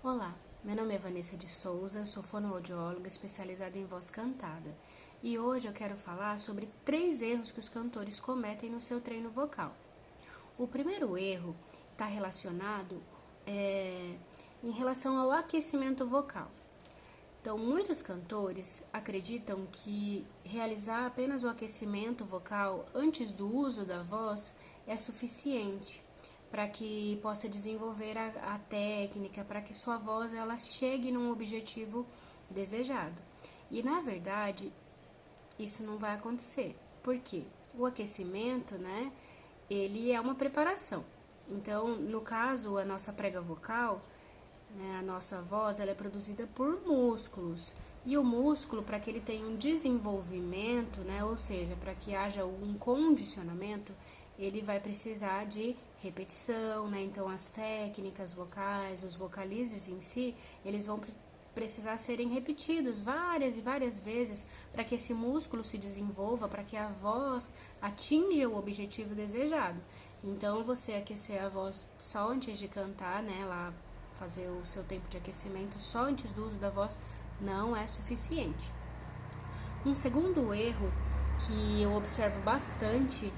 Olá, meu nome é Vanessa de Souza, eu sou fonoaudióloga especializada em voz cantada e hoje eu quero falar sobre 3 erros que os cantores cometem no seu treino vocal. O primeiro erro está relacionado em relação ao aquecimento vocal. Então, muitos cantores acreditam que realizar apenas o aquecimento vocal antes do uso da voz é suficiente para que possa desenvolver a técnica, para que sua voz ela chegue num objetivo desejado. E na verdade, isso não vai acontecer. Por quê? O aquecimento, né, ele é uma preparação. Então, no caso, a nossa prega vocal, né, a nossa voz, ela é produzida por músculos. E o músculo, para que ele tenha um desenvolvimento, né, ou seja, para que haja um condicionamento, ele vai precisar de repetição, né? Então, as técnicas vocais, os vocalizes em si, eles vão precisar serem repetidos várias e várias vezes para que esse músculo se desenvolva, para que a voz atinja o objetivo desejado. Então, você aquecer a voz só antes de cantar, né, lá fazer o seu tempo de aquecimento só antes do uso da voz não é suficiente. Um segundo erro que eu observo bastante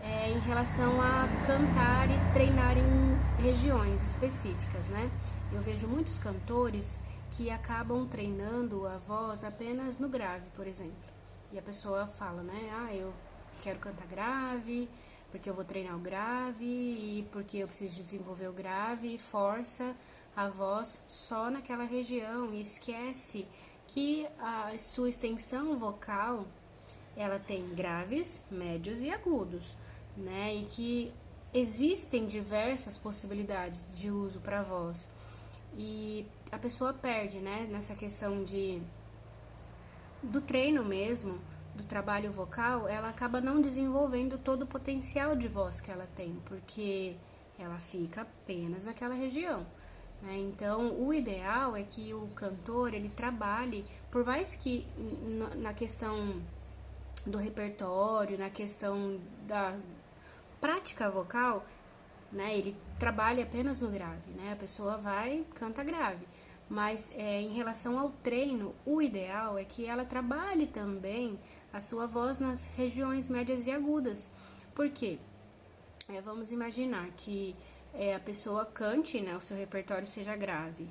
é em relação a cantar e treinar em regiões específicas, né? Eu vejo muitos cantores que acabam treinando a voz apenas no grave, por exemplo. E a pessoa fala, né? Eu quero cantar grave, porque eu vou treinar o grave e porque eu preciso desenvolver o grave, e força a voz só naquela região e esquece que a sua extensão vocal ela tem graves, médios e agudos, né? E que existem diversas possibilidades de uso para a voz. E a pessoa perde, né, nessa questão do treino mesmo, do trabalho vocal, ela acaba não desenvolvendo todo o potencial de voz que ela tem, porque ela fica apenas naquela região. Né? Então, o ideal é que o cantor ele trabalhe, por mais que na questão do repertório, na questão da prática vocal, né, ele trabalha apenas no grave, né? A pessoa vai canta grave, mas em relação ao treino, o ideal é que ela trabalhe também a sua voz nas regiões médias e agudas. Por quê? Vamos imaginar que a pessoa cante, né, o seu repertório seja grave,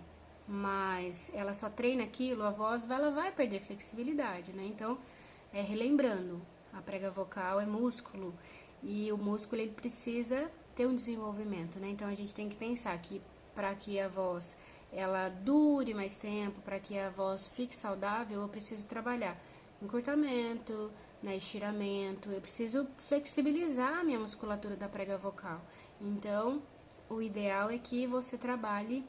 mas ela só treina aquilo, a voz ela vai perder flexibilidade, né? Então, relembrando, a prega vocal é músculo e o músculo ele precisa ter um desenvolvimento, né? Então a gente tem que pensar que para que a voz ela dure mais tempo, para que a voz fique saudável, eu preciso trabalhar encurtamento, né, estiramento, eu preciso flexibilizar a minha musculatura da prega vocal. Então, o ideal é que você trabalhe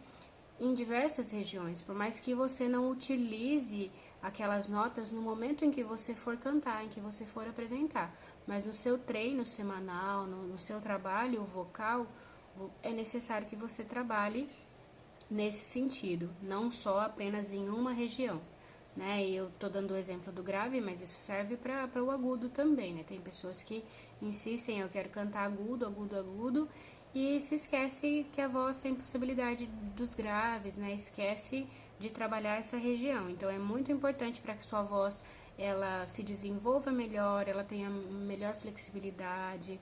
em diversas regiões, por mais que você não utilize aquelas notas no momento em que você for cantar, em que você for apresentar, mas no seu treino semanal, no seu trabalho vocal, é necessário que você trabalhe nesse sentido, não só apenas em uma região. Né? E eu estou dando o exemplo do grave, mas isso serve para o agudo também, né? Tem pessoas que insistem, eu quero cantar agudo, agudo, agudo, e se esquece que a voz tem possibilidade dos graves, né? Esquece de trabalhar essa região. Então é muito importante para que sua voz ela se desenvolva melhor, ela tenha melhor flexibilidade,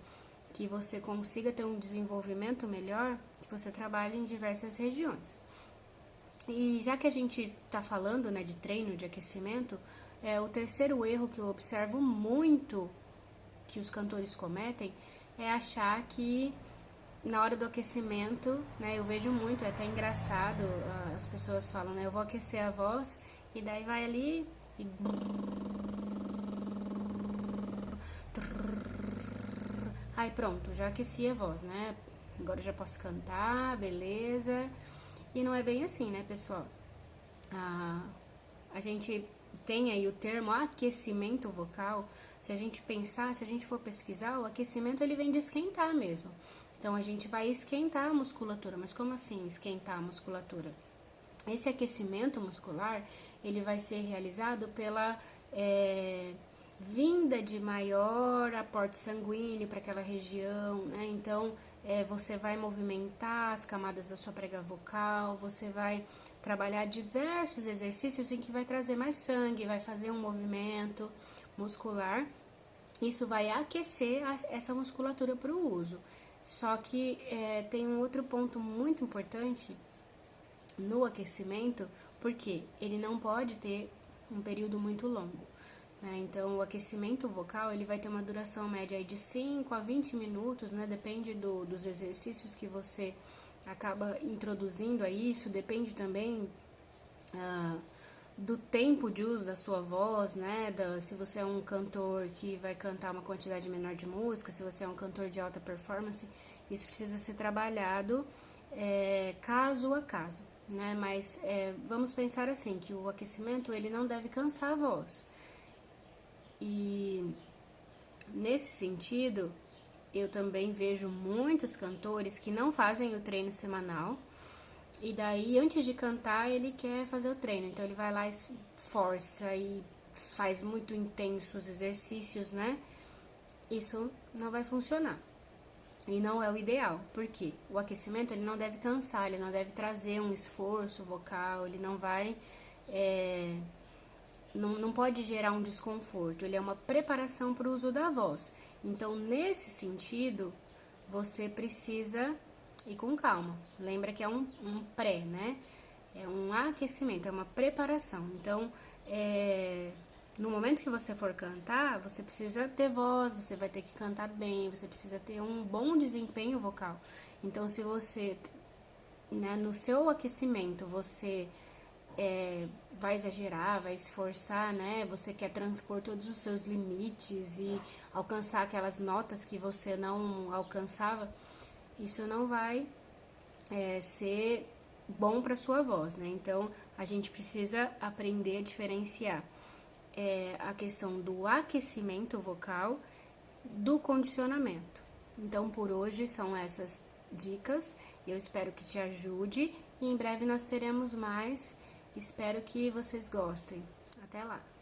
que você consiga ter um desenvolvimento melhor, que você trabalhe em diversas regiões. E já que a gente está falando, né, de treino, de aquecimento, o terceiro erro que eu observo muito que os cantores cometem é achar que na hora do aquecimento, né, eu vejo muito, é até engraçado, as pessoas falam, né, eu vou aquecer a voz e daí vai ali e aí pronto, já aqueci a voz, né? Agora eu já posso cantar, beleza. E não é bem assim, né, pessoal? A gente tem aí o termo aquecimento vocal. Se a gente pensar, se a gente for pesquisar, o aquecimento ele vem de esquentar mesmo. Então a gente vai esquentar a musculatura. Mas como assim esquentar a musculatura? Esse aquecimento muscular ele vai ser realizado pela vinda de maior aporte sanguíneo para aquela região, né? Então você vai movimentar as camadas da sua prega vocal, você vai trabalhar diversos exercícios em que vai trazer mais sangue, vai fazer um movimento muscular. Isso vai aquecer essa musculatura para o uso. Só que tem um outro ponto muito importante no aquecimento, porque ele não pode ter um período muito longo. Né? Então, o aquecimento vocal ele vai ter uma duração média de 5 a 20 minutos, né? Depende dos exercícios que você acaba introduzindo a isso, depende também do tempo de uso da sua voz, né? Se você é um cantor que vai cantar uma quantidade menor de música, se você é um cantor de alta performance, isso precisa ser trabalhado caso a caso, né? Mas vamos pensar assim, que o aquecimento ele não deve cansar a voz. E nesse sentido, eu também vejo muitos cantores que não fazem o treino semanal, e daí, antes de cantar, ele quer fazer o treino. Então, ele vai lá e força e faz muito intensos exercícios, né? Isso não vai funcionar. E não é o ideal. Por quê? O aquecimento, ele não deve cansar, ele não deve trazer um esforço vocal, ele não vai... não pode gerar um desconforto. Ele é uma preparação para o uso da voz. Então, nesse sentido, você precisa... E com calma. Lembra que é um pré, né? É um aquecimento, é uma preparação. Então, no momento que você for cantar, você precisa ter voz, você vai ter que cantar bem, você precisa ter um bom desempenho vocal. Então, se você, né, no seu aquecimento, você vai exagerar, vai esforçar, né? Você quer transpor todos os seus limites e alcançar aquelas notas que você não alcançava, isso não vai ser bom para sua voz, né? Então, a gente precisa aprender a diferenciar a questão do aquecimento vocal do condicionamento. Então, por hoje são essas dicas. Eu espero que te ajude e em breve nós teremos mais. Espero que vocês gostem. Até lá!